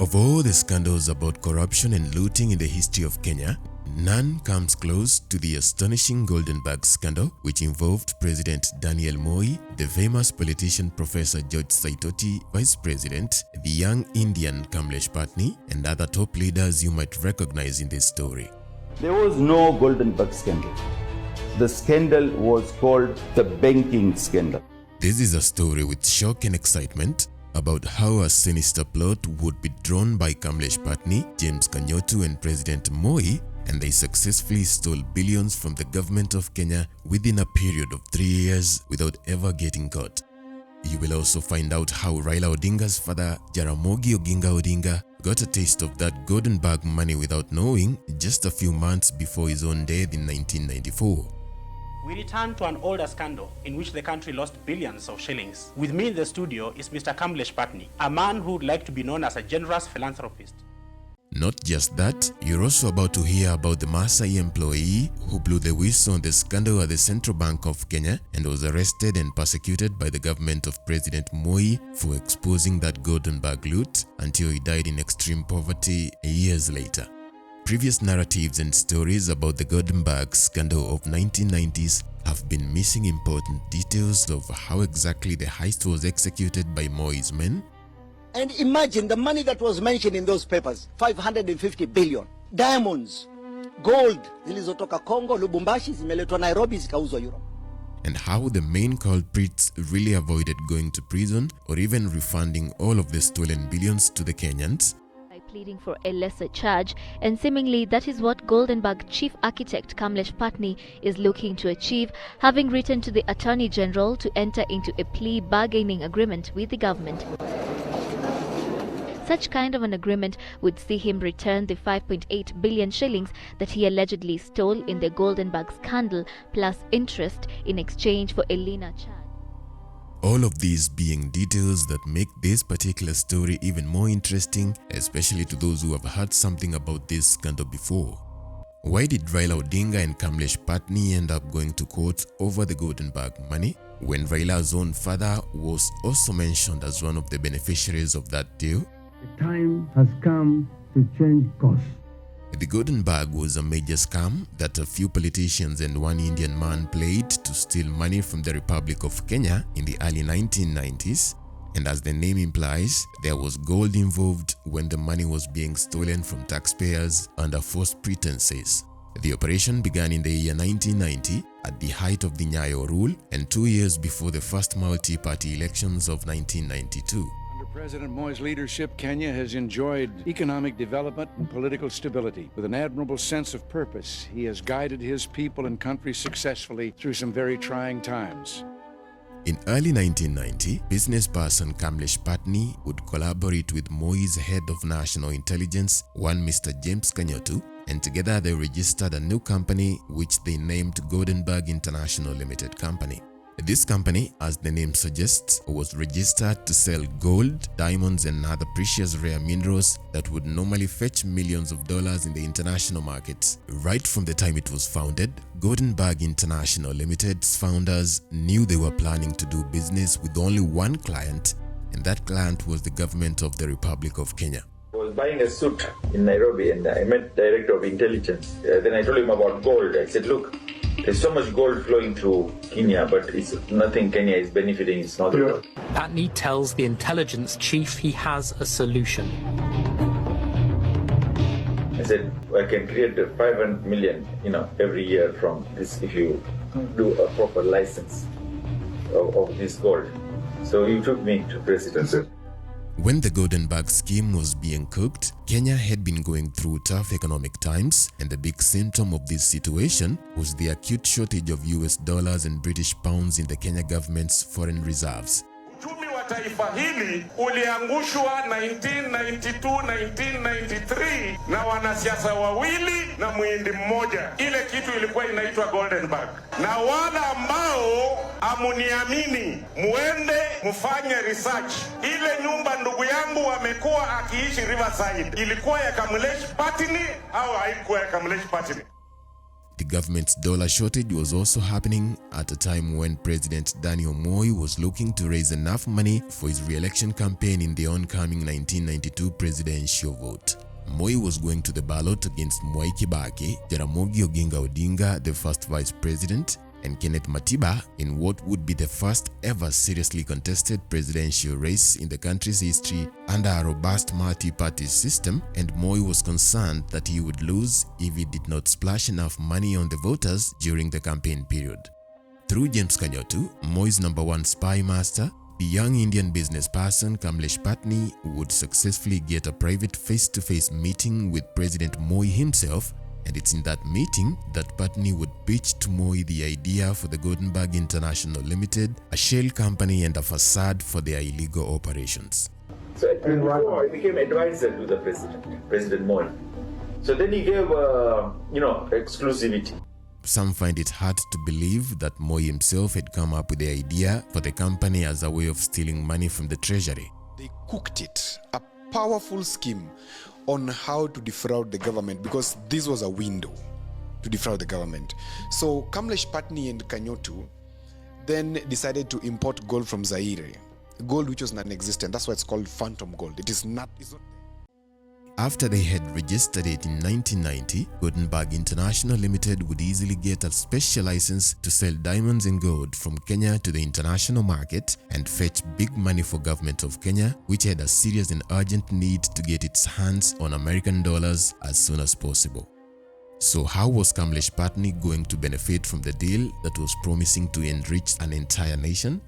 Of all the scandals about corruption and looting in the history of Kenya, none comes close to the astonishing Goldenberg scandal, which involved President Daniel Moi, the famous politician Professor George Saitoti, Vice President, the young Indian Moi Pattni, and other top leaders you might recognize in this story. There was no Goldenberg scandal. The scandal was called the banking scandal. This is a story with shock and excitement about how a sinister plot would be drawn by Moi Pattni, James Kanyotu, and President Moi, and they successfully stole billions from the government of Kenya within a period of 3 years without ever getting caught. You will also find out how Raila Odinga's father, Jaramogi Oginga Odinga, got a taste of that Goldenberg money without knowing just a few months before his own death in 1994. We return to an older scandal in which the country lost billions of shillings. With me in the studio is Mr. Moi Pattni, a man who would like to be known as a generous philanthropist. Not just that, you're also about to hear about the Maasai employee who blew the whistle on the scandal at the Central Bank of Kenya and was arrested and persecuted by the government of President Moi for exposing that Goldenberg loot until he died in extreme poverty years later. Previous narratives and stories about the Goldenberg scandal of 1990s have been missing important details of how exactly the heist was executed by Moi's men. And imagine the money that was mentioned in those papers, 550 billion. Diamonds, gold, zilizotoka Congo, Lubumbashi, zimeletwa Nairobi, zikauzwa Europe. And how the main culprits really avoided going to prison or even refunding all of the stolen billions to the Kenyans. Pleading for a lesser charge, and seemingly that is what Goldenberg chief architect Moi Pattni is looking to achieve, having written to the Attorney General to enter into a plea bargaining agreement with the government. Such kind of an agreement would see him return the 5.8 billion shillings that he allegedly stole in the Goldenberg scandal, plus interest in exchange for a leaner charge. All of these being details that make this particular story even more interesting, especially to those who have heard something about this scandal before. Why did Raila Odinga and Moi Pattni end up going to court over the Goldenberg money, when Raila's own father was also mentioned as one of the beneficiaries of that deal? The time has come to change course. The Goldenberg was a major scam that a few politicians and one Indian man played to steal money from the Republic of Kenya in the early 1990s. And as the name implies, there was gold involved when the money was being stolen from taxpayers under false pretenses. The operation began in the year 1990 at the height of the Nyayo rule and 2 years before the first multi-party elections of 1992. President Moi's leadership, Kenya has enjoyed economic development and political stability. With an admirable sense of purpose, he has guided his people and country successfully through some very trying times. In early 1990, businessperson Moi Pattni would collaborate with Moi's head of national intelligence, one Mr. James Kanyotu, and together they registered a new company which they named Goldenberg International Limited Company. This company, as the name suggests, was registered to sell gold, diamonds, and other precious rare minerals that would normally fetch millions of dollars in the international markets. Right from the time it was founded, Goldenberg International Limited's founders knew they were planning to do business with only one client, and that client was the government of the Republic of Kenya. I was buying a suit in Nairobi and I met the director of intelligence. Then I told him about gold. I said, look, there's so much gold flowing through Kenya, but it's nothing Kenya is benefiting. It's not gold. Pattni tells the intelligence chief he has a solution. I said, I can create 500 million, every year from this if you do a proper license of this gold. So he took me to president. When the Goldenberg scheme was being cooked, Kenya had been going through tough economic times, and the big symptom of this situation was the acute shortage of US dollars and British pounds in the Kenya government's foreign reserves. Uchumi wa taifa hili uliangushwa 1992-1993 na wanasiasa wawili na muhindi mmoja. Ile kitu ilikuwa inaitwa Goldenberg. Na wala ambao amuniamini, muende mufanye research. Ile nyumba ndugu yangu amekuwa akiishi Riverside, ilikuwa ya Moi Pattni au haikuwa ya Moi Pattni? The government's dollar shortage was also happening at a time when President Daniel Moi was looking to raise enough money for his re-election campaign in the oncoming 1992 presidential vote. Moi was going to the ballot against Mwai Kibaki, Jaramogi Oginga Odinga, the first vice president, and Kenneth Matiba in what would be the first ever seriously contested presidential race in the country's history under a robust multi-party system, and Moi was concerned that he would lose if he did not splash enough money on the voters during the campaign period. Through James Kanyotu, Moi's #1 spy master, the young Indian business person Kamlesh Pattni would successfully get a private face-to-face meeting with President Moi himself, and it's in that meeting that Pattni would pitch to Moi the idea for the Goldenberg International Limited, a shell company and a facade for their illegal operations. So at 24, I became advisor to the president, President Moi. So then he gave, exclusivity. Some find it hard to believe that Moi himself had come up with the idea for the company as a way of stealing money from the treasury. They cooked it, a powerful scheme on how to defraud the government, because this was a window to defraud the government. So Kamlesh Pattni and Kanyotu then decided to import gold from Zaire, gold which was non-existent. That's why it's called phantom gold. It's not After they had registered it in 1990, Goldenberg International Limited would easily get a special license to sell diamonds and gold from Kenya to the international market and fetch big money for government of Kenya, which had a serious and urgent need to get its hands on American dollars as soon as possible. So how was Kamlesh Pattni going to benefit from the deal that was promising to enrich an entire nation?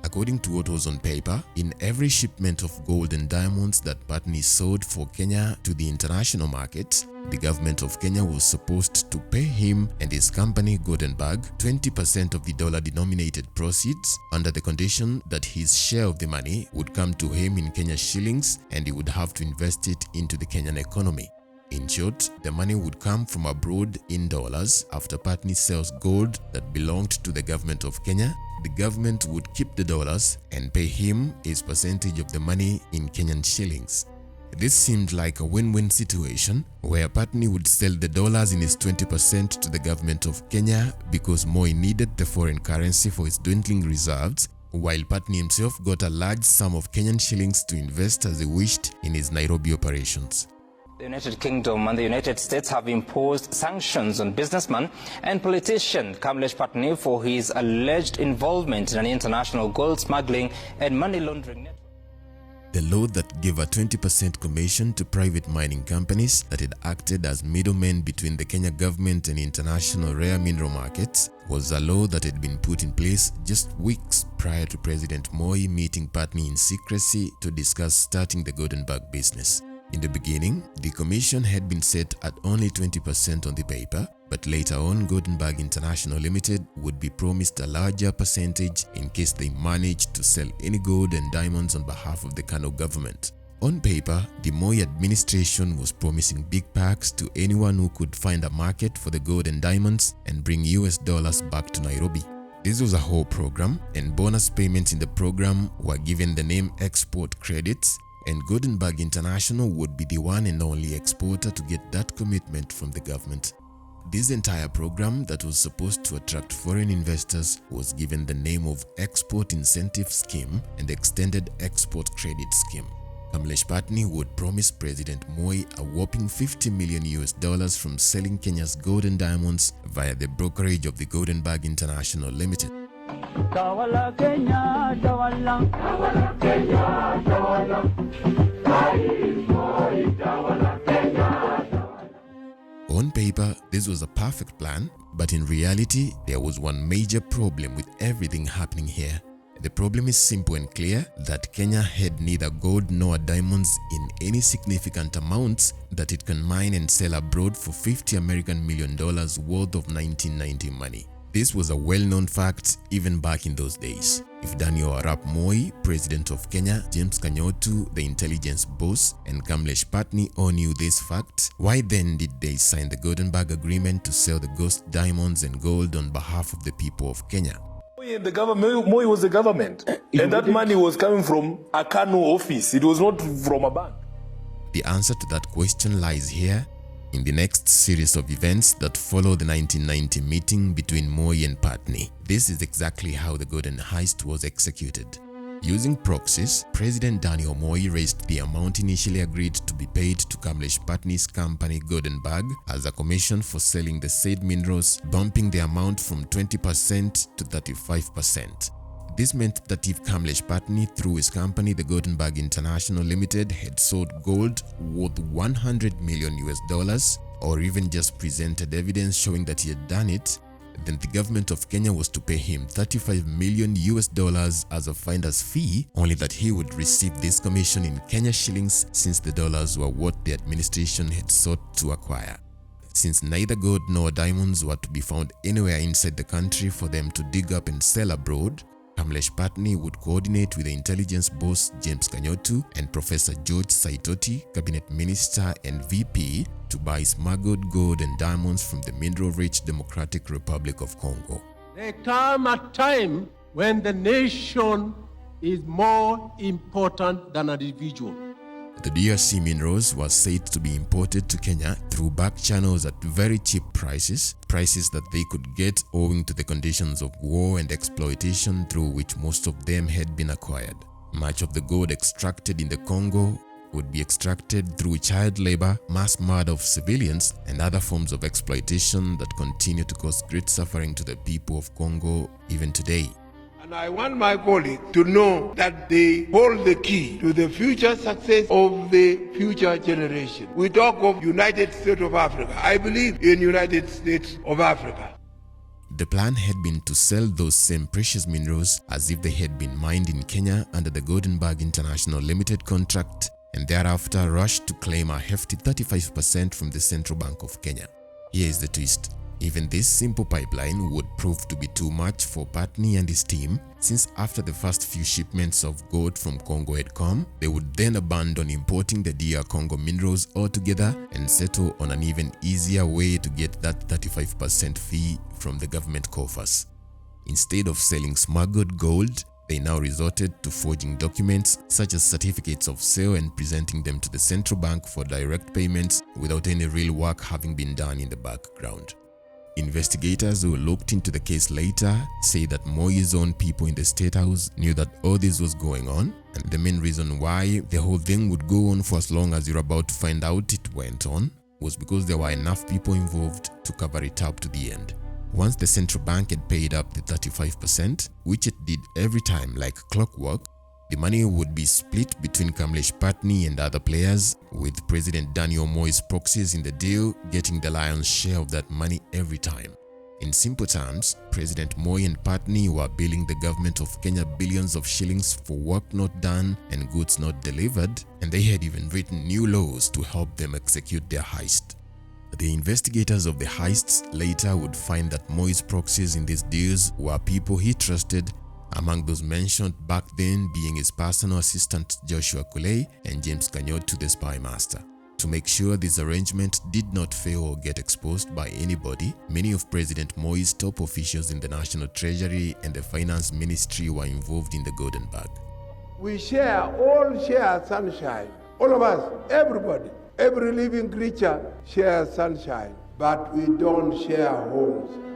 According to what was on paper, in every shipment of gold and diamonds that Pattni sold for Kenya to the international market, the government of Kenya was supposed to pay him and his company Goldenberg 20% of the dollar-denominated proceeds under the condition that his share of the money would come to him in Kenya shillings and he would have to invest it into the Kenyan economy. In short, the money would come from abroad in dollars. After Pattni sells gold that belonged to the government of Kenya, the government would keep the dollars and pay him his percentage of the money in Kenyan shillings. This seemed like a win-win situation where Pattni would sell the dollars in his 20% to the government of Kenya because Moi needed the foreign currency for his dwindling reserves, while Pattni himself got a large sum of Kenyan shillings to invest as he wished in his Nairobi operations. The United Kingdom and the United States have imposed sanctions on businessman and politician Kamlesh Pattni for his alleged involvement in an international gold smuggling and money laundering network. The law that gave a 20% commission to private mining companies that had acted as middlemen between the Kenya government and international rare mineral markets was a law that had been put in place just weeks prior to President Moi meeting Pattni in secrecy to discuss starting the Goldenberg business. In the beginning, the commission had been set at only 20% on the paper, but later on Goldenberg International Limited would be promised a larger percentage in case they managed to sell any gold and diamonds on behalf of the Kano government. On paper, the Moi administration was promising big packs to anyone who could find a market for the gold and diamonds and bring US dollars back to Nairobi. This was a whole program, and bonus payments in the program were given the name export credits, and Goldenberg International would be the one and only exporter to get that commitment from the government. This entire program that was supposed to attract foreign investors was given the name of Export Incentive Scheme and Extended Export Credit Scheme. Kamlesh Pattni would promise President Moi a whopping $50 million from selling Kenya's gold and diamonds via the brokerage of the Goldenberg International Limited. Tawala Kenya, tawala, tawala Kenya, tawala. Tawala Kenya, tawala. On paper, this was a perfect plan, but in reality, there was one major problem with everything happening here. The problem is simple and clear that Kenya had neither gold nor diamonds in any significant amounts that it can mine and sell abroad for $50 million worth of 1990 money. This was a well-known fact even back in those days. If Daniel Arap Moi, president of Kenya, James Kanyotu, the intelligence boss, and Kamlesh Pattni all knew this fact, why then did they sign the Goldenberg Agreement to sell the ghost diamonds and gold on behalf of the people of Kenya? The government, Moi was the government, and that money was coming from a Kano office. It was not from a bank. The answer to that question lies here. in the next series of events that follow the 1990 meeting between Moi and Pattni. This is exactly how the golden heist was executed. Using proxies, President Daniel Moi raised the amount initially agreed to be paid to Kamlesh Pattni's company Goldenberg as a commission for selling the said minerals, bumping the amount from 20% to 35%. This meant that if Kamlesh Pattni, through his company the Goldenberg International Limited, had sold gold worth $100 million or even just presented evidence showing that he had done it, then the government of Kenya was to pay him $35 million as a finder's fee, only that he would receive this commission in Kenya shillings since the dollars were what the administration had sought to acquire. Since neither gold nor diamonds were to be found anywhere inside the country for them to dig up and sell abroad, Kamlesh Pattni would coordinate with the intelligence boss James Kanyotu and Professor George Saitoti, cabinet minister and VP, to buy smuggled gold and diamonds from the mineral-rich Democratic Republic of Congo. There come a time when the nation is more important than an individual. The DRC minerals was said to be imported to Kenya through back channels at very cheap prices that they could get owing to the conditions of war and exploitation through which most of them had been acquired. Much of the gold extracted in the Congo would be extracted through child labor, mass murder of civilians, and other forms of exploitation that continue to cause great suffering to the people of Congo even today. And I want my colleagues to know that they hold the key to the future success of the future generation. We talk of United States of Africa. I believe in United States of Africa. The plan had been to sell those same precious minerals as if they had been mined in Kenya under the Goldenberg International Limited contract, and thereafter rush to claim a hefty 35% from the Central Bank of Kenya. Here is the twist. Even this simple pipeline would prove to be too much for Pattni and his team, since after the first few shipments of gold from Congo had come, they would then abandon importing the DR Congo minerals altogether and settle on an even easier way to get that 35% fee from the government coffers. Instead of selling smuggled gold, they now resorted to forging documents such as certificates of sale and presenting them to the central bank for direct payments without any real work having been done in the background. Investigators who looked into the case later say that Moi's own people in the State House knew that all this was going on, and the main reason why the whole thing would go on for as long as you're about to find out it went on was because there were enough people involved to cover it up to the end. Once the central bank had paid up the 35%, which it did every time like clockwork, the money would be split between Kamlesh Pattni and other players, with President Daniel Moi's proxies in the deal getting the lion's share of that money every time. In simple terms, President Moi and Pattni were billing the government of Kenya billions of shillings for work not done and goods not delivered, and they had even written new laws to help them execute their heist. The investigators of the heists later would find that Moi's proxies in these deals were people he trusted, among those mentioned back then being his personal assistant Joshua Kulei and James Kanyotu, the spy master. To make sure this arrangement did not fail or get exposed by anybody, many of President Moi's top officials in the National Treasury and the Finance Ministry were involved in the Goldenberg. We all share sunshine. All of us, everybody, every living creature shares sunshine, but we don't share homes.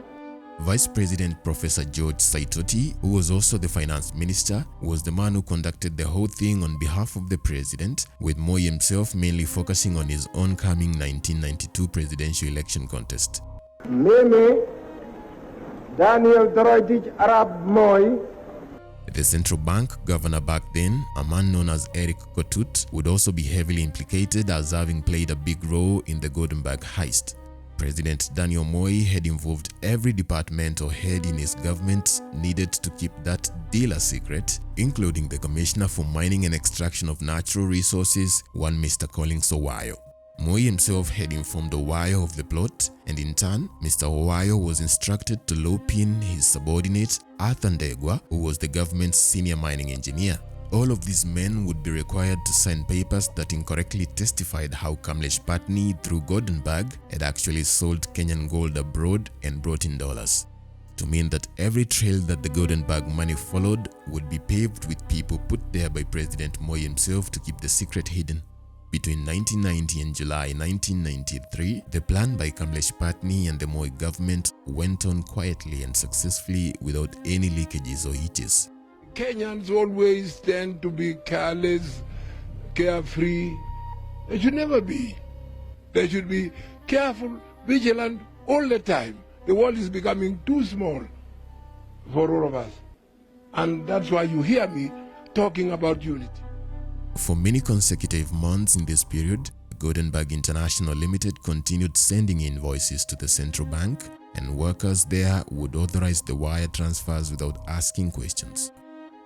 Vice President Professor George Saitoti, who was also the finance minister, was the man who conducted the whole thing on behalf of the president, with Moi himself mainly focusing on his oncoming 1992 presidential election contest. Mimi, Daniel Arap Moi. The central bank governor back then, a man known as Eric Kotut, would also be heavily implicated as having played a big role in the Goldenberg heist. President Daniel Moi had involved every department or head in his government needed to keep that deal a secret, including the Commissioner for Mining and Extraction of Natural Resources, one Mr. Collins Owayo. Moi himself had informed Owayo of the plot, and in turn, Mr. Owayo was instructed to loop in his subordinate, Arthur Ndegwa, who was the government's senior mining engineer. All of these men would be required to sign papers that incorrectly testified how Kamlesh Pattni, through Goldenberg, had actually sold Kenyan gold abroad and brought in dollars. To mean that every trail that the Goldenberg money followed would be paved with people put there by President Moi himself to keep the secret hidden. Between 1990 and July 1993, the plan by Kamlesh Pattni and the Moi government went on quietly and successfully without any leakages or hitches. Kenyans always tend to be careless, carefree. They should never be. They should be careful, vigilant all the time. The world is becoming too small for all of us. And that's why you hear me talking about unity. For many consecutive months in this period, Goldenberg International Limited continued sending invoices to the central bank, and workers there would authorize the wire transfers without asking questions.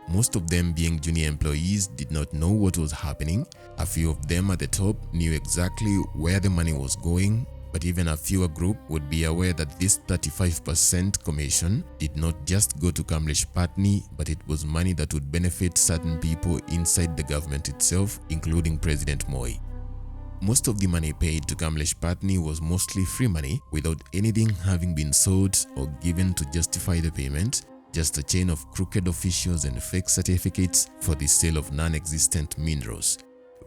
Most of them, being junior employees, did not know what was happening. A few of them at the top knew exactly where the money was going, but even a fewer group would be aware that this 35% commission did not just go to Kamlesh Pattni, but it was money that would benefit certain people inside the government itself, including President Moi. Most of the money paid to Kamlesh Pattni was mostly free money, without anything having been sold or given to justify the payment, just a chain of crooked officials and fake certificates for the sale of non-existent minerals.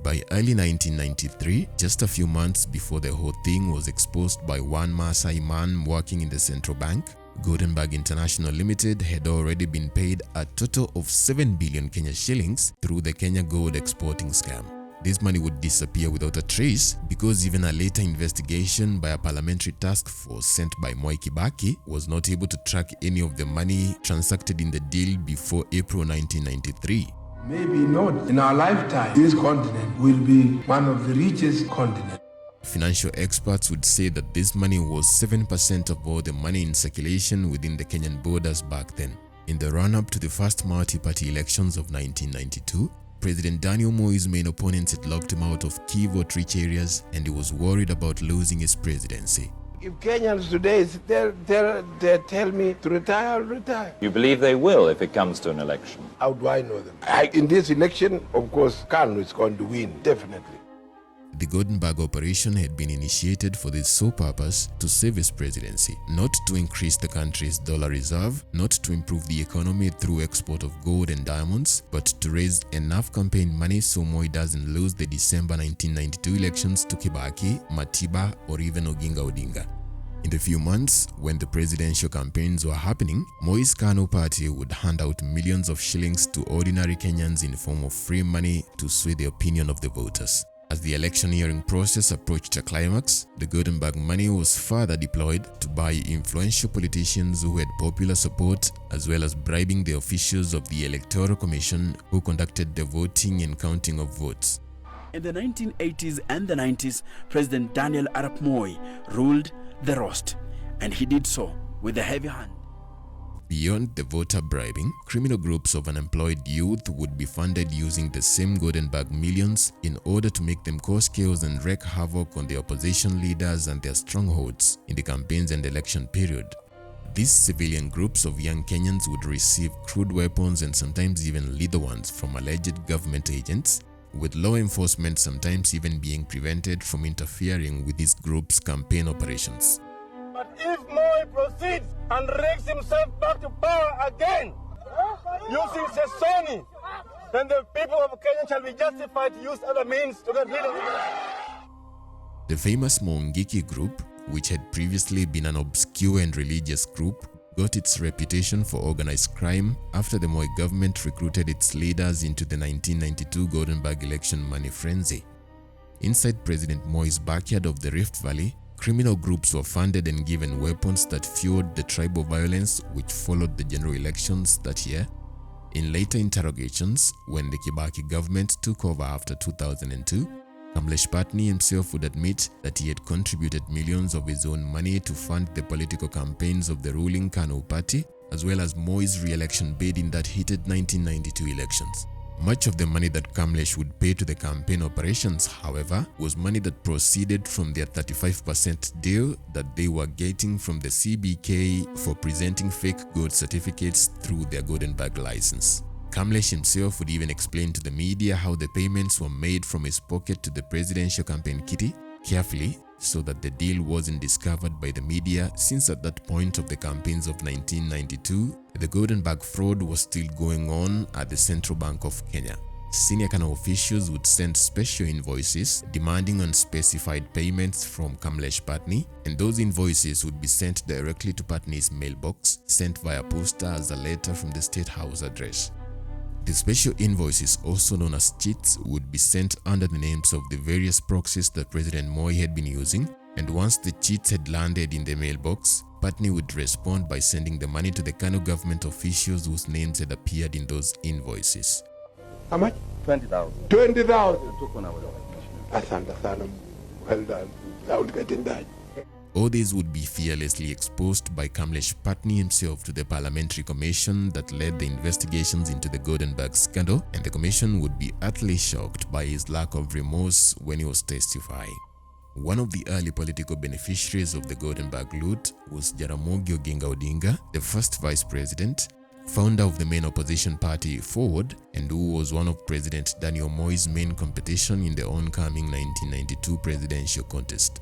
By early 1993, just a few months before the whole thing was exposed by one Maasai man working in the central bank, Goldenberg International Limited had already been paid a total of 7 billion Kenya shillings through the Kenya gold exporting scam. This money would disappear without a trace because even a later investigation by a parliamentary task force sent by Moi Kibaki was not able to track any of the money transacted in the deal before April 1993. Maybe not in our lifetime, this continent will be one of the richest continents. Financial experts would say that this money was 7% of all the money in circulation within the Kenyan borders back then. In the run-up to the first multi-party elections of 1992, President Daniel Moi's main opponents had locked him out of key vote-rich areas, and he was worried about losing his presidency. If Kenyans today they tell me to retire, I'll retire. You believe they will if it comes to an election? How do I know them? In this election, of course, Kanu is going to win, definitely. The Goldenberg operation had been initiated for the sole purpose to save his presidency, not to increase the country's dollar reserve, not to improve the economy through export of gold and diamonds, but to raise enough campaign money so Moi doesn't lose the December 1992 elections to Kibaki, Matiba, or even Oginga Odinga. In the few months when the presidential campaigns were happening, Moi's KANU party would hand out millions of shillings to ordinary Kenyans in form of free money to sway the opinion of the voters. As the electioneering process approached a climax, the Goldenberg money was further deployed to buy influential politicians who had popular support, as well as bribing the officials of the Electoral Commission who conducted the voting and counting of votes. In the 1980s and the 90s, President Daniel Arap Moi ruled the roast, and he did so with a heavy hand. Beyond the voter bribing, criminal groups of unemployed youth would be funded using the same Goldenberg millions in order to make them cause chaos and wreak havoc on the opposition leaders and their strongholds in the campaigns and election period. These civilian groups of young Kenyans would receive crude weapons and sometimes even lethal ones from alleged government agents, with law enforcement sometimes even being prevented from interfering with these groups' campaign operations. But if Moi proceeds and rakes himself back to power again, using seconomy, then the people of Kenya shall be justified to use other means to get rid of it. The famous Mungiki group, which had previously been an obscure and religious group, got its reputation for organized crime after the Moi government recruited its leaders into the 1992 Goldenberg election money frenzy. Inside President Moi's backyard of the Rift Valley, criminal groups were funded and given weapons that fueled the tribal violence which followed the general elections that year. In later interrogations, when the Kibaki government took over after 2002, Kamlesh Pattni himself would admit that he had contributed millions of his own money to fund the political campaigns of the ruling KANU party, as well as Moi's re-election bid in that heated 1992 elections. Much of the money that Kamlesh would pay to the campaign operations, however, was money that proceeded from their 35% deal that they were getting from the CBK for presenting fake gold certificates through their Goldenberg license. Kamlesh himself would even explain to the media how the payments were made from his pocket to the presidential campaign kitty, carefully, so that the deal wasn't discovered by the media, since at that point of the campaigns of 1992, the Goldenberg fraud was still going on at the Central Bank of Kenya. senior Kano officials would send special invoices demanding unspecified payments from Kamlesh Pattni, and those invoices would be sent directly to Pattni's mailbox, sent via posta as a letter from the State House address. The special invoices, also known as cheats, would be sent under the names of the various proxies that President Moi had been using, and once the cheats had landed in the mailbox, Pattni would respond by sending the money to the Kano government officials whose names had appeared in those invoices. How much? 20,000. 20,000. Well done. I will get in that. All these would be fearlessly exposed by Kamlesh Pattni himself to the parliamentary commission that led the investigations into the Goldenberg scandal, and the commission would be utterly shocked by his lack of remorse when he was testifying. One of the early political beneficiaries of the Goldenberg loot was Jaramogi Oginga Odinga, the first vice president, founder of the main opposition party Forward, and who was one of President Daniel Moi's main competition in the oncoming 1992 presidential contest.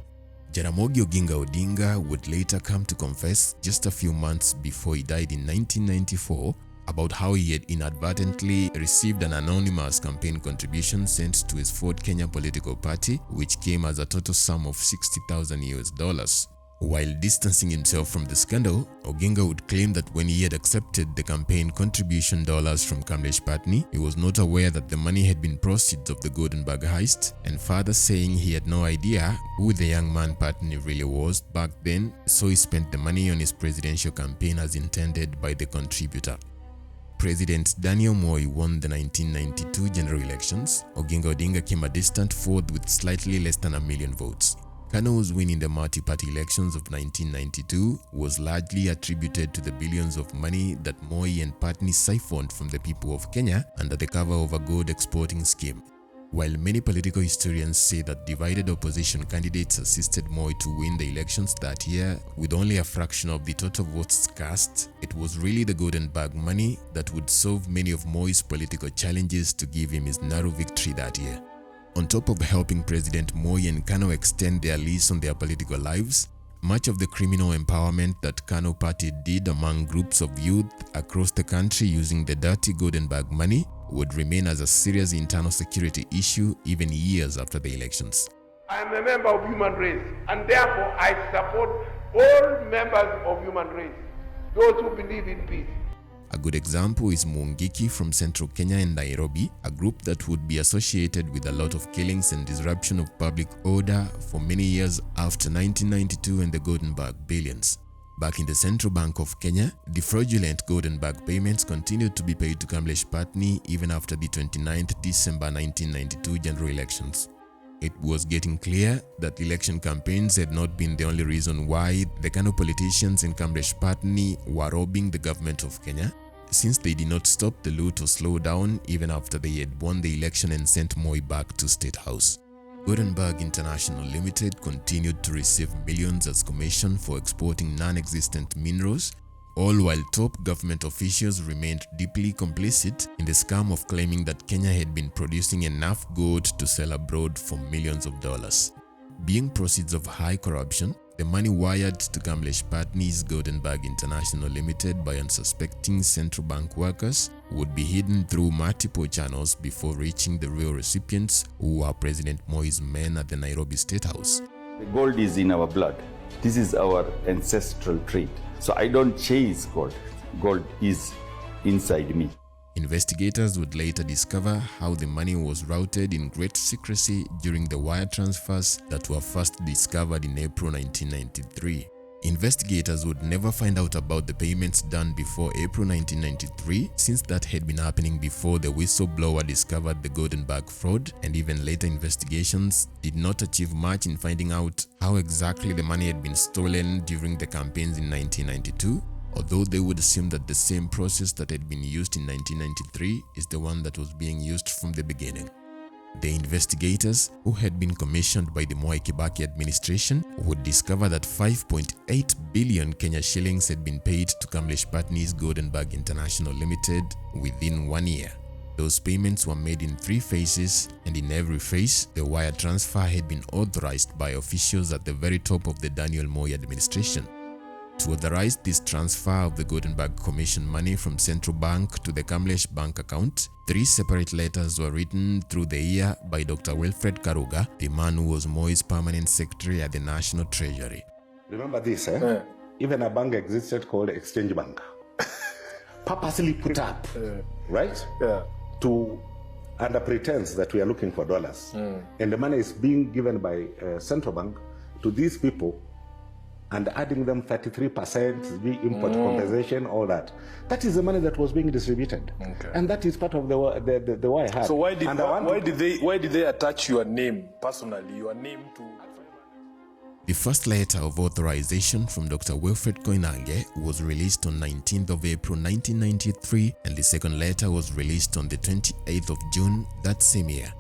Jaramogi Oginga Odinga would later come to confess just a few months before he died in 1994 about how he had inadvertently received an anonymous campaign contribution sent to his Ford Kenya political party, which came as a total sum of $60,000. While distancing himself from the scandal, Oginga would claim that when he had accepted the campaign contribution dollars from Kamlesh Pattni, he was not aware that the money had been proceeds of the Goldenberg heist, and further saying he had no idea who the young man Pattni really was back then, so he spent the money on his presidential campaign as intended by the contributor. President Daniel Moi won the 1992 general elections. Oginga Odinga came a distant fourth with slightly less than 1 million votes. Kano's win in the multi-party elections of 1992 was largely attributed to the billions of money that Moi and Pattni siphoned from the people of Kenya under the cover of a gold exporting scheme. While many political historians say that divided opposition candidates assisted Moi to win the elections that year with only a fraction of the total votes cast, it was really the Goldenberg money that would solve many of Moi's political challenges to give him his narrow victory that year. On top of helping President Moi and Kano extend their lease on their political lives, much of the criminal empowerment that Kano Party did among groups of youth across the country using the dirty Goldenberg money would remain as a serious internal security issue even years after the elections. I am a member of human race, and therefore I support all members of human race, those who believe in peace. A good example is Mungiki from central Kenya and Nairobi, a group that would be associated with a lot of killings and disruption of public order for many years after 1992 and the Goldenberg billions. Back in the Central Bank of Kenya, the fraudulent Goldenberg payments continued to be paid to Kamlesh Pattni even after the 29th December 1992 general elections. It was getting clear that election campaigns had not been the only reason why the Kano politicians and Kamlesh Pattni were robbing the government of Kenya, since they did not stop the loot or slow down even after they had won the election and sent Moi back to State House. Goldenberg International Limited continued to receive millions as commission for exporting non-existent minerals, all while top government officials remained deeply complicit in the scam of claiming that Kenya had been producing enough gold to sell abroad for millions of dollars. Being proceeds of high corruption, the money wired to Kamlesh Pattni's Goldenberg International Limited by unsuspecting central bank workers would be hidden through multiple channels before reaching the real recipients, who are President Moi's men at the Nairobi State House. The gold is in our blood. This is our ancestral trait. So I don't chase gold. Gold is inside me. Investigators would later discover how the money was routed in great secrecy during the wire transfers that were first discovered in April 1993. Investigators would never find out about the payments done before April 1993, since that had been happening before the whistleblower discovered the Goldenberg fraud, and even later investigations did not achieve much in finding out how exactly the money had been stolen during the campaigns in 1992, although they would assume that the same process that had been used in 1993 is the one that was being used from the beginning. The investigators, who had been commissioned by the Moi Kibaki administration, would discover that 5.8 billion Kenya shillings had been paid to Kamlesh Pattni's Goldenberg International Limited within 1 year. Those payments were made in 3 phases, and in every phase, the wire transfer had been authorized by officials at the very top of the Daniel Moi administration. To authorize this transfer of the Goldenberg Commission money from Central Bank to the Kamlesh Bank account, 3 separate letters were written through the year by Dr. Wilfred Karuga, the man who was Moi's permanent secretary at the National Treasury. Remember this, eh? Even a bank existed called Exchange Bank. Purposely put up, right? To under pretense that we are looking for dollars. And the money is being given by Central Bank to these people and adding them 33%, the import compensation, all that. That is the money that was being distributed. And that is part of the why hard. So why did they attach your name personally, your name to... The first letter of authorization from Dr. Wilfred Koinange was released on 19th of April 1993, and the second letter was released on the 28th of June that same year.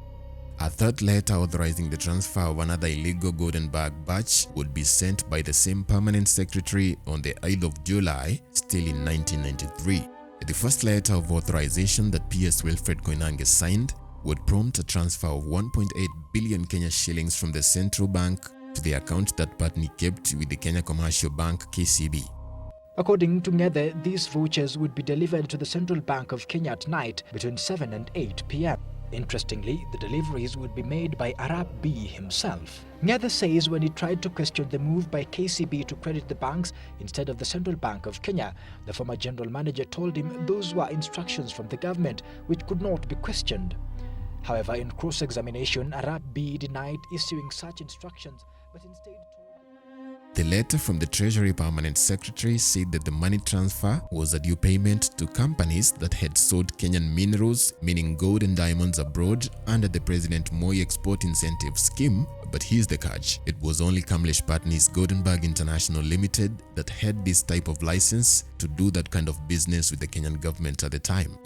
A third letter authorizing the transfer of another illegal Goldenberg batch would be sent by the same permanent secretary on the 8th of July, still in 1993. The first letter of authorization that PS Wilfred Koinange signed would prompt a transfer of 1.8 billion Kenya shillings from the central bank to the account that Pattni kept with the Kenya Commercial Bank KCB. According to Ng'ethe, these vouchers would be delivered to the Central Bank of Kenya at night between 7 and 8 p.m. Interestingly, the deliveries would be made by Arap B himself. Ng'ethe says when he tried to question the move by KCB to credit the banks instead of the Central Bank of Kenya, the former general manager told him those were instructions from the government which could not be questioned. However, in cross-examination, Arap B denied issuing such instructions, but instead the letter from the Treasury Permanent Secretary said that the money transfer was a due payment to companies that had sold Kenyan minerals, meaning gold and diamonds, abroad under the President Moi Export Incentive Scheme. But here's the catch: it was only Kamlesh Pattni's Goldenberg International Limited that had this type of license to do that kind of business with the Kenyan government at the time.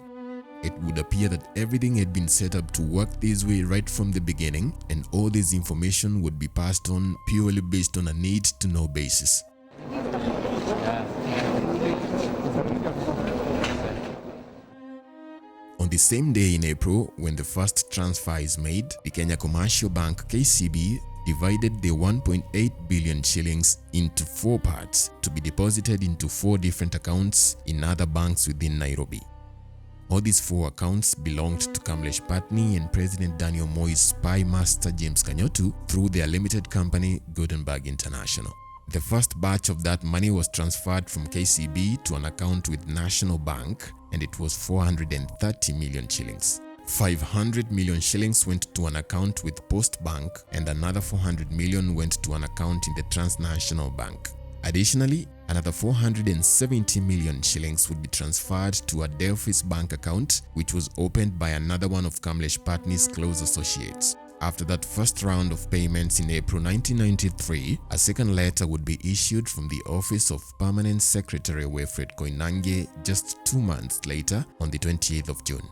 It would appear that everything had been set up to work this way right from the beginning, and all this information would be passed on purely based on a need-to-know basis. On the same day in April, when the first transfer is made, the Kenya Commercial Bank KCB divided the 1.8 billion shillings into 4 parts to be deposited into 4 different accounts in other banks within Nairobi. All these 4 accounts belonged to Kamlesh Pattni and President Daniel Moi's spy master James Kanyotu through their limited company Goldenberg International. The first batch of that money was transferred from KCB to an account with National Bank, and it was 430 million shillings. 500 million shillings went to an account with Post Bank, and another 400 million went to an account in the Transnational Bank. Additionally, another 470 million shillings would be transferred to a Delphis Bank account, which was opened by another one of Kamlesh Pattni's close associates. After that first round of payments in April 1993, a second letter would be issued from the office of Permanent Secretary Wilfred Koinange just 2 months later, on the 28th of June.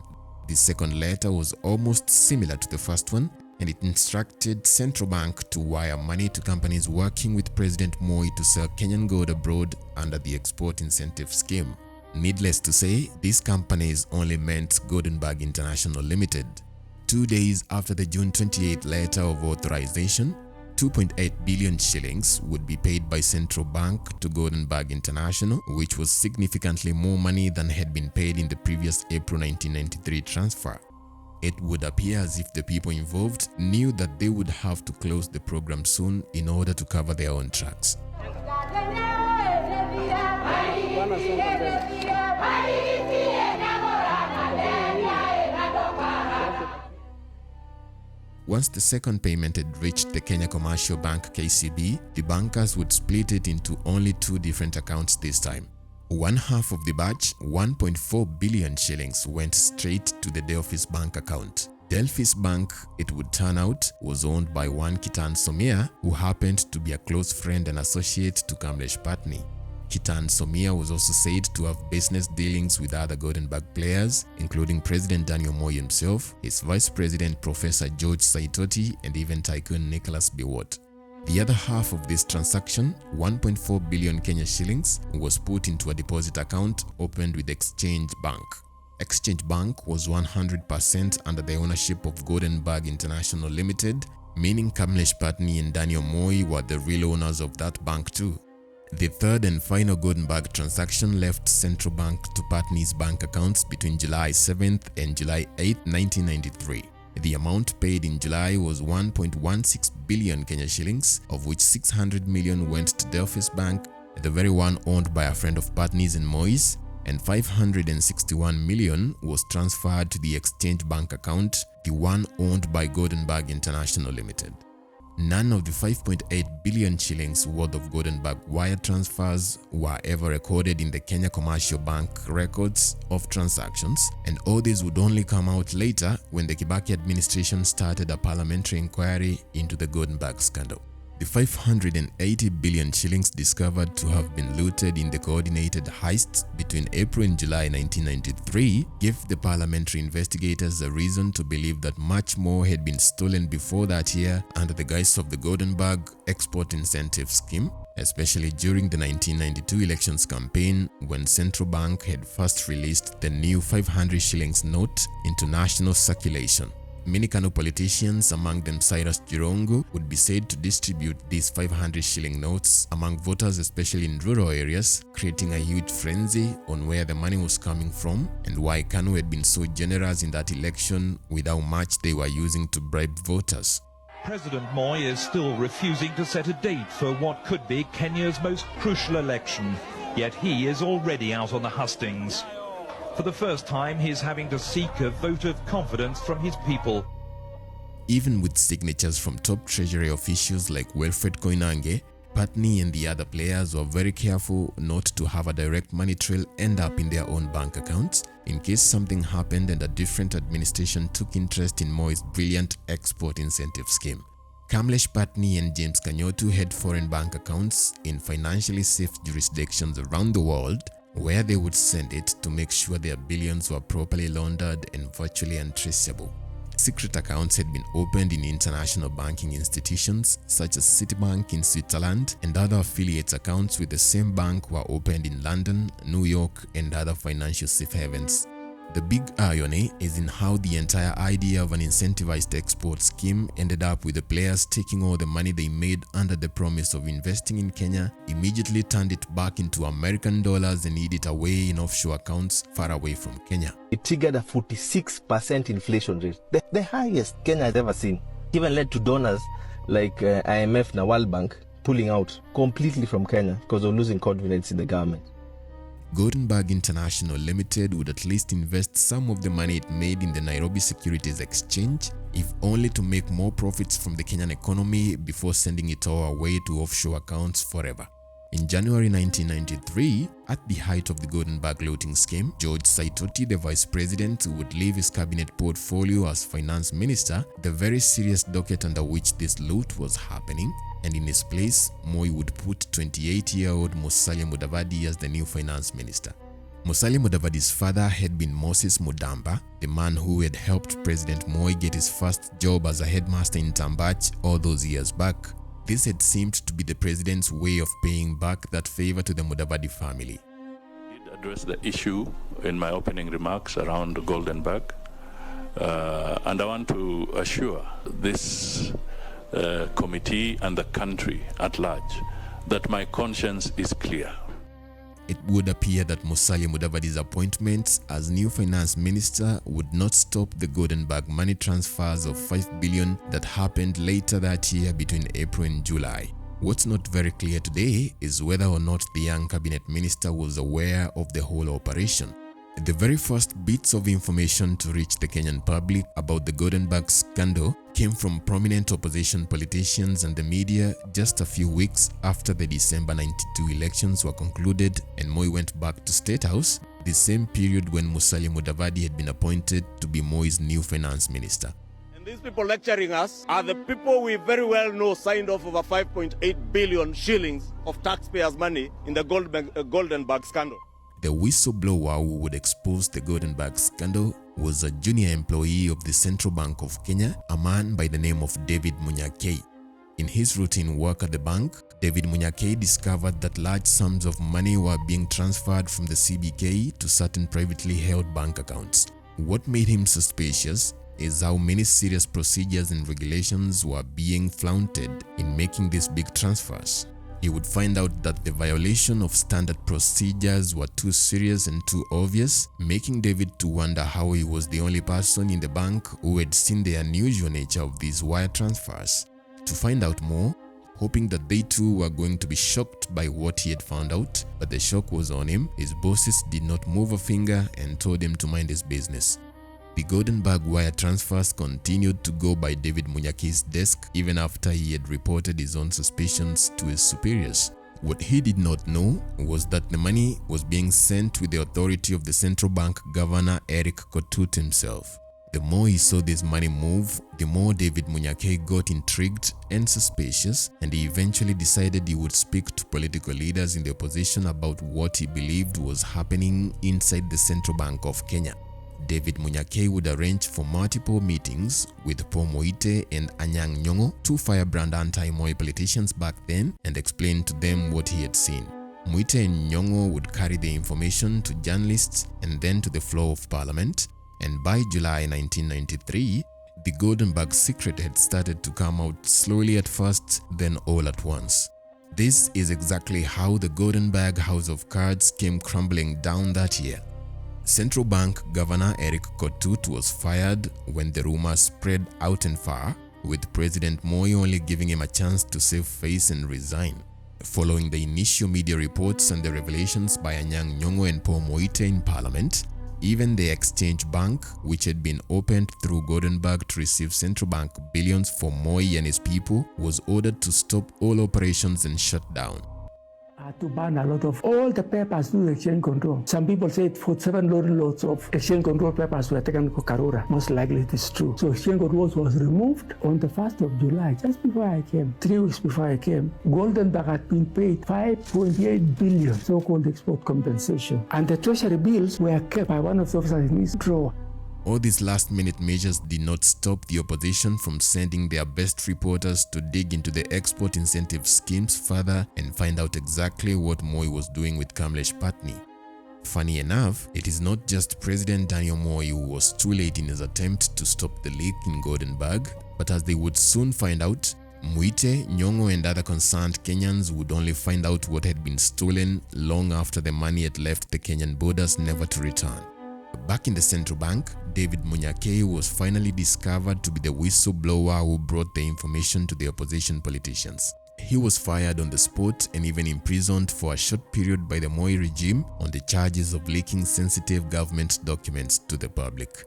This second letter was almost similar to the first one, and it instructed Central Bank to wire money to companies working with President Moi to sell Kenyan gold abroad under the Export Incentive Scheme. Needless to say, these companies only meant Goldenberg International Limited. 2 days after the June 28 letter of authorization, 2.8 billion shillings would be paid by Central Bank to Goldenberg International, which was significantly more money than had been paid in the previous April 1993 transfer. It would appear as if the people involved knew that they would have to close the program soon in order to cover their own tracks. Once the second payment had reached the Kenya Commercial Bank KCB, the bankers would split it into only 2 different accounts this time. One half of the batch, 1.4 billion shillings, went straight to the Delphis Bank account. Delphis Bank, it would turn out, was owned by one Kitan Somia, who happened to be a close friend and associate to Kamlesh Pattni. Kitan Somia was also said to have business dealings with other Goldenberg players, including President Daniel Moi himself, his Vice President Professor George Saitoti, and even Tycoon Nicholas Biwott. The other half of this transaction, 1.4 billion Kenya shillings, was put into a deposit account opened with Exchange Bank. Exchange Bank was 100% under the ownership of Goldenberg International Limited, meaning Kamlesh Pattni and Daniel Moi were the real owners of that bank too. The third and final Goldenberg transaction left Central Bank to Pattni's bank accounts between July 7th and July 8th, 1993. The amount paid in July was 1.16 billion Kenya shillings, of which 600 million went to Delphis Bank, the very one owned by a friend of Pattni's and Moi's, and 561 million was transferred to the Exchange Bank account, the one owned by Goldenberg International Limited. None of the 5.8 billion shillings worth of Goldenberg wire transfers were ever recorded in the Kenya Commercial Bank records of transactions, and all these would only come out later when the Kibaki administration started a parliamentary inquiry into the Goldenberg scandal. The 580 billion shillings discovered to have been looted in the coordinated heists between April and July 1993 gave the parliamentary investigators a reason to believe that much more had been stolen before that year under the guise of the Goldenberg Export Incentive Scheme, especially during the 1992 elections campaign when Central Bank had first released the new 500 shillings note into national circulation. Many Kano politicians, among them Cyrus Jirongo, would be said to distribute these 500 shilling notes among voters, especially in rural areas, creating a huge frenzy on where the money was coming from and why Kano had been so generous in that election with how much they were using to bribe voters. President Moi is still refusing to set a date for what could be Kenya's most crucial election, yet he is already out on the hustings. For the first time, he's having to seek a vote of confidence from his people. Even with signatures from top treasury officials like Wilfred Koinange, Pattni and the other players were very careful not to have a direct money trail end up in their own bank accounts in case something happened and a different administration took interest in Moi's brilliant export incentive scheme. Kamlesh Pattni and James Kanyotu had foreign bank accounts in financially safe jurisdictions around the world where they would send it to make sure their billions were properly laundered and virtually untraceable. Secret accounts had been opened in international banking institutions such as Citibank in Switzerland, and other affiliates accounts with the same bank were opened in London, New York, and other financial safe havens. The big irony is in how the entire idea of an incentivized export scheme ended up with the players taking all the money they made under the promise of investing in Kenya, immediately turned it back into American dollars and hid it away in offshore accounts far away from Kenya. It triggered a 46% inflation rate, the highest Kenya has ever seen. Even led to donors like IMF and World Bank pulling out completely from Kenya because of losing confidence in the government. Goldenberg International Limited would at least invest some of the money it made in the Nairobi Securities Exchange, if only to make more profits from the Kenyan economy before sending it all away to offshore accounts forever. In January 1993, at the height of the Goldenberg looting scheme, George Saitoti, the vice president, would leave his cabinet portfolio as finance minister, the very serious docket under which this loot was happening, and in his place, Moi would put 28-year-old Musalia Mudavadi as the new finance minister. Musalia Mudavadi's father had been Moses Mudamba, the man who had helped President Moi get his first job as a headmaster in Tambach all those years back. This had seemed to be the president's way of paying back that favor to the Mudavadi family. I did address the issue in my opening remarks around Goldenberg, and I want to assure this committee and the country at large that my conscience is clear. It would appear that Musalia Mudavadi's appointment as new finance minister would not stop the Goldenberg money transfers of 5 billion that happened later that year between April and July. What's not very clear today is whether or not the young cabinet minister was aware of the whole operation. The very first bits of information to reach the Kenyan public about the Goldenberg scandal came from prominent opposition politicians and the media just a few weeks after the December 92 elections were concluded and Moi went back to State House, the same period when Musalia Mudavadi had been appointed to be Moi's new finance minister. And these people lecturing us are the people we very well know signed off over 5.8 billion shillings of taxpayers' money in the Goldenberg scandal. The whistleblower who would expose the Goldenberg scandal was a junior employee of the Central Bank of Kenya, a man by the name of David Munyakei. In his routine work at the bank, David Munyakei discovered that large sums of money were being transferred from the CBK to certain privately held bank accounts. What made him suspicious is how many serious procedures and regulations were being flaunted in making these big transfers. he would find out that the violation of standard procedures were too serious and too obvious, making David to wonder how he was the only person in the bank who had seen the unusual nature of these wire transfers. To find out more, hoping that they too were going to be shocked by what he had found out, but the shock was on him, his bosses did not move a finger and told him to mind his business. The Goldenberg wire transfers continued to go by David Munyaki's desk even after he had reported his own suspicions to his superiors. What he did not know was that the money was being sent with the authority of the central bank governor Eric Kotut himself. The more he saw this money move, the more David Munyake got intrigued and suspicious, and he eventually decided he would speak to political leaders in the opposition about what he believed was happening inside the Central Bank of Kenya. David Munyake would arrange for multiple meetings with Paul Moite and Anyang' Nyong'o, two firebrand anti-Moi politicians back then, and explain to them what he had seen. Moite and Nyong'o would carry the information to journalists and then to the floor of parliament, and by July 1993, the Goldenberg secret had started to come out slowly at first, then all at once. This is exactly how the Goldenberg House of Cards came crumbling down that year. Central Bank Governor Eric Kotut was fired when the rumors spread out and far, with President Moi only giving him a chance to save face and resign. Following the initial media reports and the revelations by Anyang' Nyong'o and Paul Moite in Parliament, even the Exchange Bank, which had been opened through Goldenberg to receive central bank billions for Moi and his people, was ordered to stop all operations and shut down. To ban a lot of all the papers through exchange control. Some people say 47 loads of exchange control papers were taken to Karura. Most likely it is true. So exchange control was removed on the 1st of July, just before I came. 3 weeks before I came, Goldenberg had been paid 5.8 billion so-called export compensation. And the treasury bills were kept by one of the officers in his drawer. All these last-minute measures did not stop the opposition from sending their best reporters to dig into the export incentive schemes further and find out exactly what Moi was doing with Kamlesh Pattni. Funny enough, it is not just President Daniel Moi who was too late in his attempt to stop the leak in Goldenberg, but as they would soon find out, Moite, Nyong'o and other concerned Kenyans would only find out what had been stolen long after the money had left the Kenyan borders, never to return. Back in the central bank, David Munyake was finally discovered to be the whistleblower who brought the information to the opposition politicians. He was fired on the spot and even imprisoned for a short period by the Moi regime on the charges of leaking sensitive government documents to the public.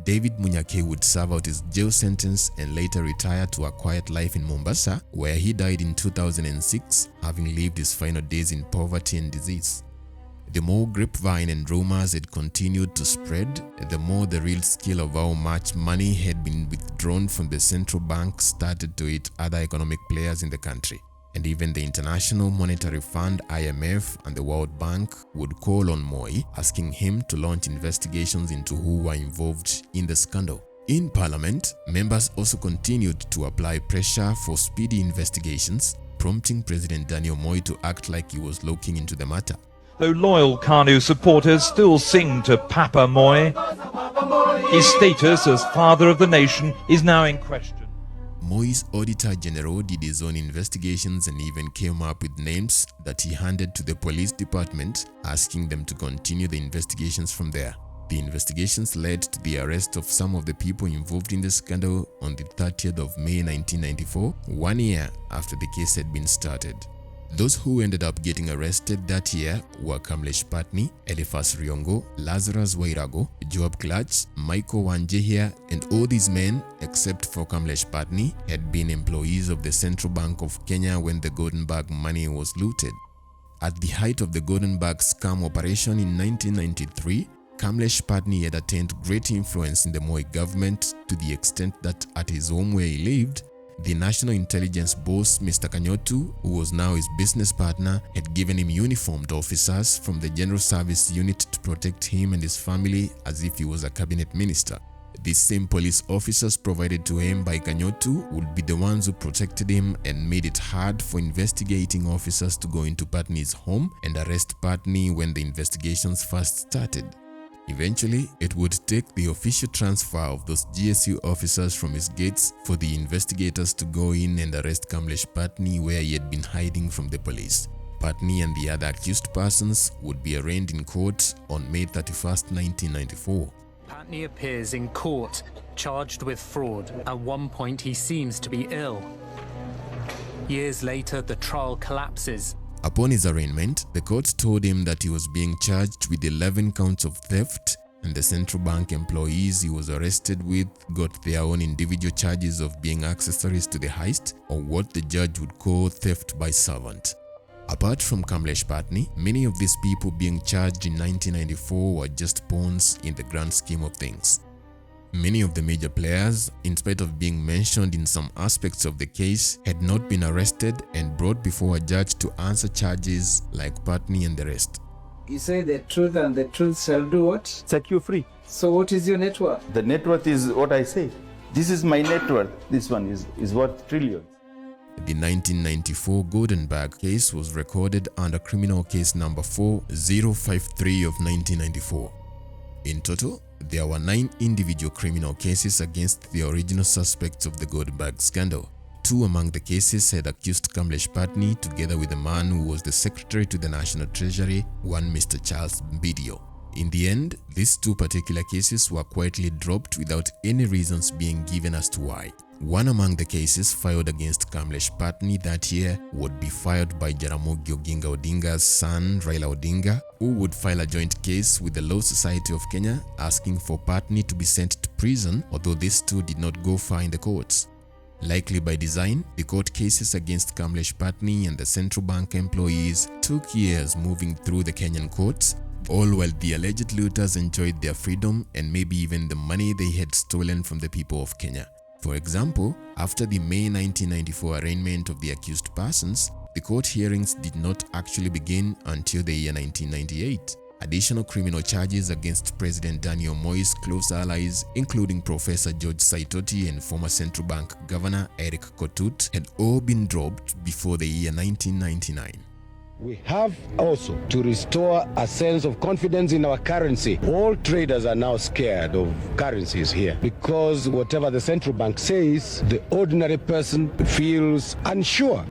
David Munyake would serve out his jail sentence and later retire to a quiet life in Mombasa, where he died in 2006, having lived his final days in poverty and disease. The more grapevine and rumors had continued to spread, the more the real scale of how much money had been withdrawn from the central bank started to hit other economic players in the country. And even the International Monetary Fund (IMF) and the World Bank would call on Moi, asking him to launch investigations into who were involved in the scandal. In Parliament, members also continued to apply pressure for speedy investigations, prompting President Daniel Moi to act like he was looking into the matter. Though loyal KANU supporters still sing to Papa Moi, his status as father of the nation is now in question. Moi's Auditor General did his own investigations and even came up with names that he handed to the police department, asking them to continue the investigations from there. The investigations led to the arrest of some of the people involved in the scandal on the 30th of May 1994, 1 year after the case had been started. Those who ended up getting arrested that year were Kamlesh Pattni, Eliphas Riongo, Lazarus Wairago, Joab Clutch, Michael Wanjehia, and all these men, except for Kamlesh Pattni, had been employees of the Central Bank of Kenya when the Goldenberg money was looted. At the height of the Goldenberg scam operation in 1993, Kamlesh Pattni had attained great influence in the Moi government to the extent that at his home where he lived, the National Intelligence boss, Mr. Kanyotu, who was now his business partner, had given him uniformed officers from the General Service Unit to protect him and his family as if he was a cabinet minister. These same police officers provided to him by Kanyotu would be the ones who protected him and made it hard for investigating officers to go into Pattni's home and arrest Pattni when the investigations first started. Eventually, it would take the official transfer of those GSU officers from his gates for the investigators to go in and arrest Kamlesh Pattni where he had been hiding from the police. Pattni and the other accused persons would be arraigned in court on May 31st, 1994. Pattni appears in court, charged with fraud. At one point, he seems to be ill. Years later, the trial collapses. Upon his arraignment, the court told him that he was being charged with 11 counts of theft, and the central bank employees he was arrested with got their own individual charges of being accessories to the heist, or what the judge would call theft by servant. Apart from Kamlesh Pattni, many of these people being charged in 1994 were just pawns in the grand scheme of things. Many of the major players, in spite of being mentioned in some aspects of the case, had not been arrested and brought before a judge to answer charges like Pattni and the rest. You say the truth and the truth shall do what? Set you free. So what is your net worth? The net worth is what I say. This is my net worth. This one is worth trillions. The 1994 Goldenberg case was recorded under criminal case number 4053 of 1994. In total, there were 9 individual criminal cases against the original suspects of the Goldenberg scandal. 2 among the cases had accused Kamlesh Pattni together with a man who was the secretary to the National Treasury, one Mr. Charles Gideon. In the end, these 2 particular cases were quietly dropped without any reasons being given as to why. One among the cases filed against Kamlesh Pattni that year would be filed by Jaramogi Oginga Odinga's son Raila Odinga, who would file a joint case with the Law Society of Kenya asking for Pattni to be sent to prison, although these 2 did not go far in the courts. Likely by design, the court cases against Kamlesh Pattni and the central bank employees took years moving through the Kenyan courts, all while the alleged looters enjoyed their freedom and maybe even the money they had stolen from the people of Kenya. For example, after the May 1994 arraignment of the accused persons, the court hearings did not actually begin until the year 1998. Additional criminal charges against President Daniel Moi's close allies, including Professor George Saitoti and former central bank governor Kotut, had all been dropped before the year 1999. We have also to restore a sense of confidence in our currency. All traders are now scared of currencies here because whatever the central bank says, the ordinary person feels unsure.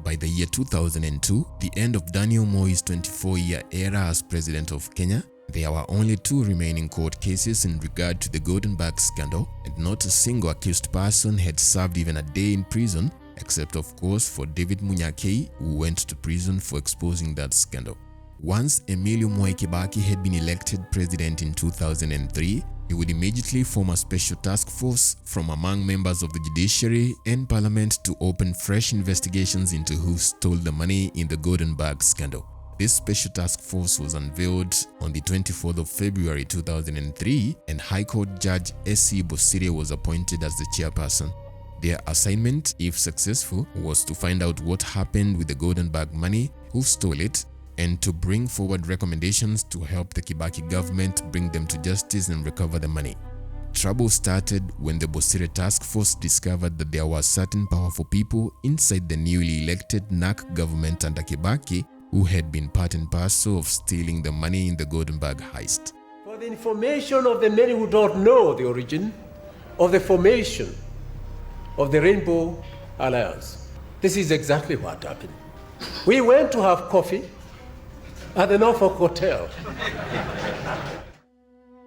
By the year 2002, the end of Daniel Moi's 24-year era as president of Kenya, there were only 2 remaining court cases in regard to the Goldenberg scandal, and not a single accused person had served even a day in prison, except of course for David Munyakei, who went to prison for exposing that scandal. Once Emilio Moi Kibaki had been elected president in 2003, he would immediately form a special task force from among members of the judiciary and parliament to open fresh investigations into who stole the money in the Goldenberg scandal. This special task force was unveiled on the 24th of February 2003, and High Court Judge S.C. Bosire was appointed as the chairperson. Their assignment, if successful, was to find out what happened with the Goldenberg money, who stole it, and to bring forward recommendations to help the Kibaki government bring them to justice and recover the money. Trouble started when the Bosire task force discovered that there were certain powerful people inside the newly elected NAC government under Kibaki who had been part and parcel of stealing the money in the Goldenberg heist. For the information of the many who don't know the origin of the formation of the Rainbow Alliance, this is exactly what happened. We went to have coffee at the Norfolk Hotel.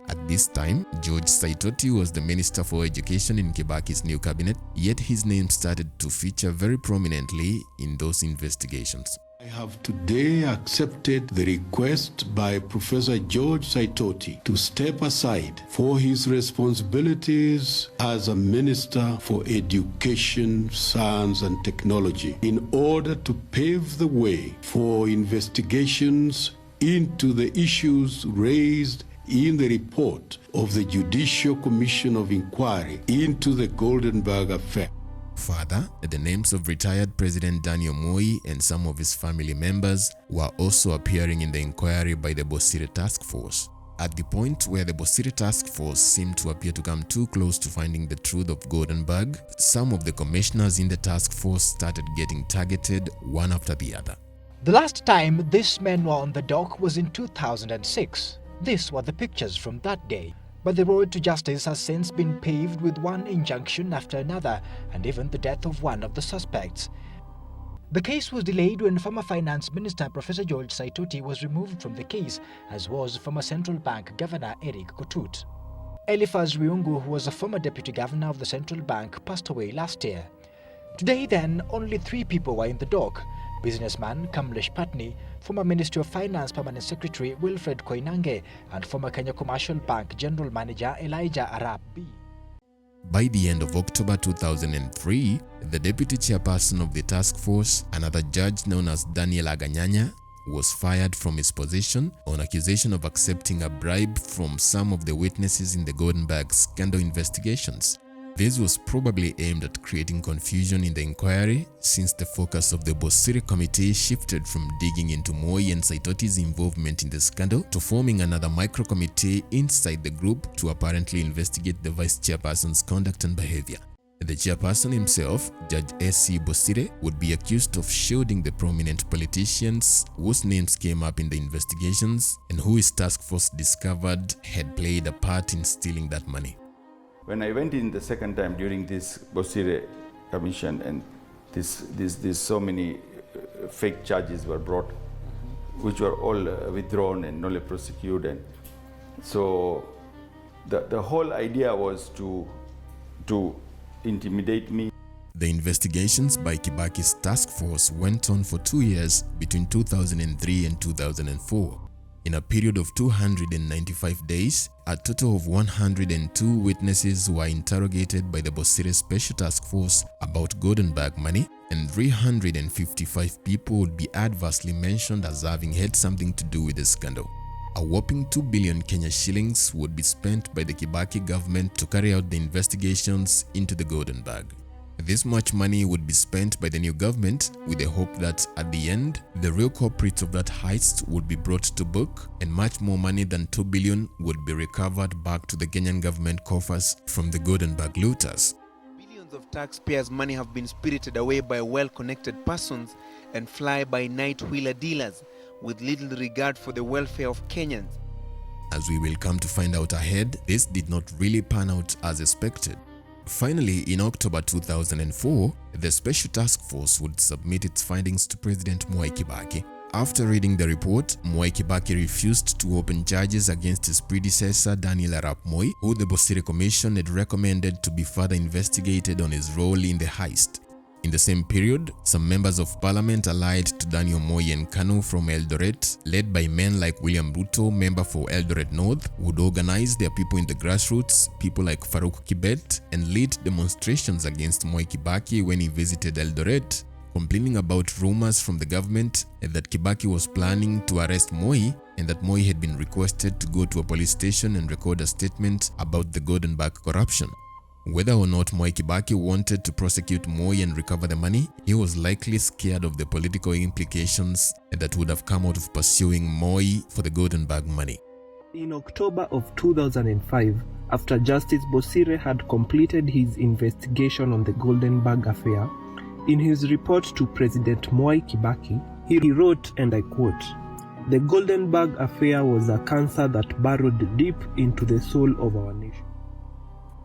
At this time, George Saitoti was the Minister for Education in Kibaki's new cabinet, yet his name started to feature very prominently in those investigations. I have today accepted the request by Professor George Saitoti to step aside for his responsibilities as a Minister for Education, Science and Technology in order to pave the way for investigations into the issues raised in the report of the Judicial Commission of Inquiry into the Goldenberg affair. Further, the names of retired President Daniel Moi and some of his family members were also appearing in the inquiry by the Bosire task force. At the point where the Bosire task force seemed to appear to come too close to finding the truth of Goldenberg, some of the commissioners in the task force started getting targeted one after the other. The last time these men were on the dock was in 2006. These were the pictures from that day. But the road to justice has since been paved with one injunction after another, and even the death of one of the suspects. The case was delayed when former Finance Minister Professor George Saitoti was removed from the case, as was former Central Bank Governor Eric Kotut. Eliphaz Riungu, who was a former Deputy Governor of the Central Bank, passed away last year. Today then, only 3 people were in the dock: businessman Kamlesh Pattni, former Ministry of Finance Permanent Secretary Wilfred Koinange, and former Kenya Commercial Bank General Manager Elijah Arap B. By the end of October 2003, the deputy chairperson of the task force, another judge known as Daniel Aganyanya, was fired from his position on accusation of accepting a bribe from some of the witnesses in the Goldenberg scandal investigations. This was probably aimed at creating confusion in the inquiry, since the focus of the Bosire committee shifted from digging into Moi and Saitoti's involvement in the scandal to forming another micro-committee inside the group to apparently investigate the vice chairperson's conduct and behavior. The chairperson himself, Judge S.C. Bosire, would be accused of shielding the prominent politicians whose names came up in the investigations and who his task force discovered had played a part in stealing that money. When I went in the second time during this Bosire commission, and this so many fake charges were brought, which were all withdrawn and not prosecuted. And so the whole idea was to intimidate me. The investigations by Kibaki's task force went on for 2 years between 2003 and 2004. In a period of 295 days, a total of 102 witnesses were interrogated by the Bosire Special Task Force about Goldenberg money, and 355 people would be adversely mentioned as having had something to do with the scandal. A whopping 2 billion Kenya shillings would be spent by the Kibaki government to carry out the investigations into the Goldenberg. This much money would be spent by the new government with the hope that at the end, the real culprits of that heist would be brought to book, and much more money than 2 billion would be recovered back to the Kenyan government coffers from the Goldenberg looters. Billions of taxpayers' money have been spirited away by well-connected persons and fly-by-night wheeler dealers with little regard for the welfare of Kenyans. As we will come to find out ahead, this did not really pan out as expected. Finally, in October 2004, the Special Task Force would submit its findings to President Moi Kibaki. After reading the report, Moi Kibaki refused to open charges against his predecessor Daniel Arap Moi, who the Bosire Commission had recommended to be further investigated on his role in the heist. In the same period, some members of parliament allied to Daniel Moi and Kanu from Eldoret, led by men like William Ruto, member for Eldoret North, would organize their people in the grassroots, people like Farouk Kibet, and lead demonstrations against Moi Kibaki when he visited Eldoret, complaining about rumors from the government that Kibaki was planning to arrest Moi and that Moi had been requested to go to a police station and record a statement about the Goldenberg corruption. Whether or not Moi Kibaki wanted to prosecute Moi and recover the money, he was likely scared of the political implications that would have come out of pursuing Moi for the Goldenberg money. In October of 2005, after Justice Bosire had completed his investigation on the Goldenberg affair, in his report to President Moi Kibaki, he wrote, and I quote, "The Goldenberg affair was a cancer that burrowed deep into the soul of our nation."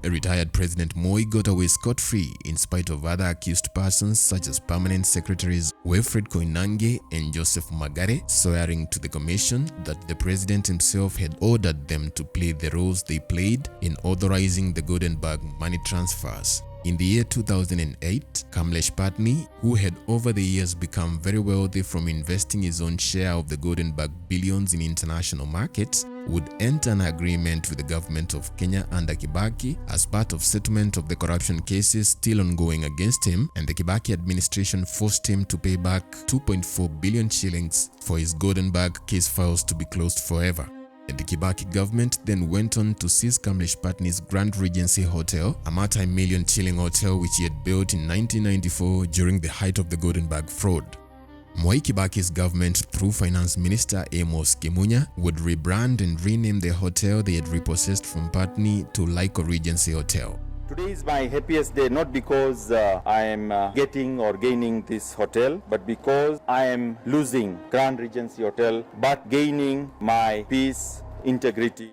Retired President Moi got away scot-free in spite of other accused persons such as permanent secretaries Wilfred Koinange and Joseph Magare swearing to the commission that the president himself had ordered them to play the roles they played in authorizing the Goldenberg money transfers. In the year 2008, Kamlesh Pattni, who had over the years become very wealthy from investing his own share of the Goldenberg billions in international markets, would enter an agreement with the government of Kenya under Kibaki as part of settlement of the corruption cases still ongoing against him, and the Kibaki administration forced him to pay back 2.4 billion shillings for his Goldenberg case files to be closed forever. The Kibaki government then went on to seize Kamlesh Pattni's Grand Regency Hotel, a multi-million shilling hotel which he had built in 1994 during the height of the Goldenberg fraud. Moi Kibaki's government, through Finance Minister Amos Kimunya, would rebrand and rename the hotel they had repossessed from Pattni to Laiko Regency Hotel. Today is my happiest day, not because I am getting or gaining this hotel, but because I am losing Grand Regency Hotel, but gaining my peace integrity.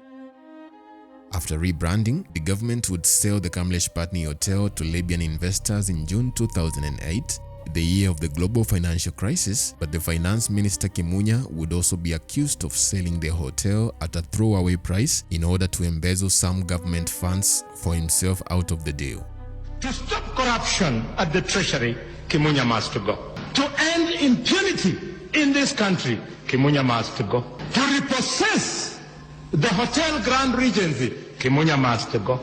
After rebranding, the government would sell the Moi Pattni Hotel to Libyan investors in June 2008, the year of the global financial crisis, but the finance minister Kimunya would also be accused of selling the hotel at a throwaway price in order to embezzle some government funds for himself out of the deal. To stop corruption at the treasury, Kimunya must go. To end impunity in this country, Kimunya must go. To repossess the Hotel Grand Regency, Kimunya must go.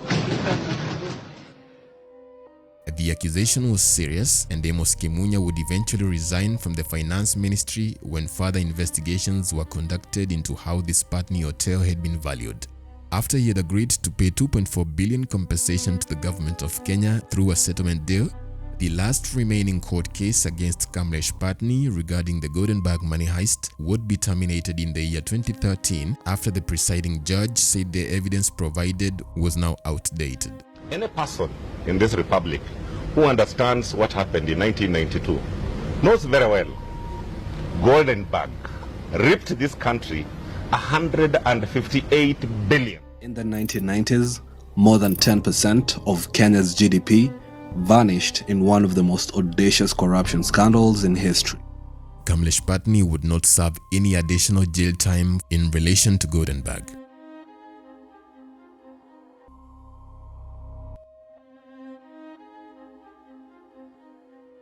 The accusation was serious, and Amos Kimunya would eventually resign from the finance ministry when further investigations were conducted into how this Pattni hotel had been valued. After he had agreed to pay 2.4 billion compensation to the government of Kenya through a settlement deal, the last remaining court case against Moi Pattni regarding the Goldenberg money heist would be terminated in the year 2013 after the presiding judge said the evidence provided was now outdated. Any person in this republic who understands what happened in 1992 knows very well Goldenberg ripped this country 158 billion. In the 1990s, more than 10% of Kenya's GDP vanished in one of the most audacious corruption scandals in history. Moi Pattni would not serve any additional jail time in relation to Goldenberg.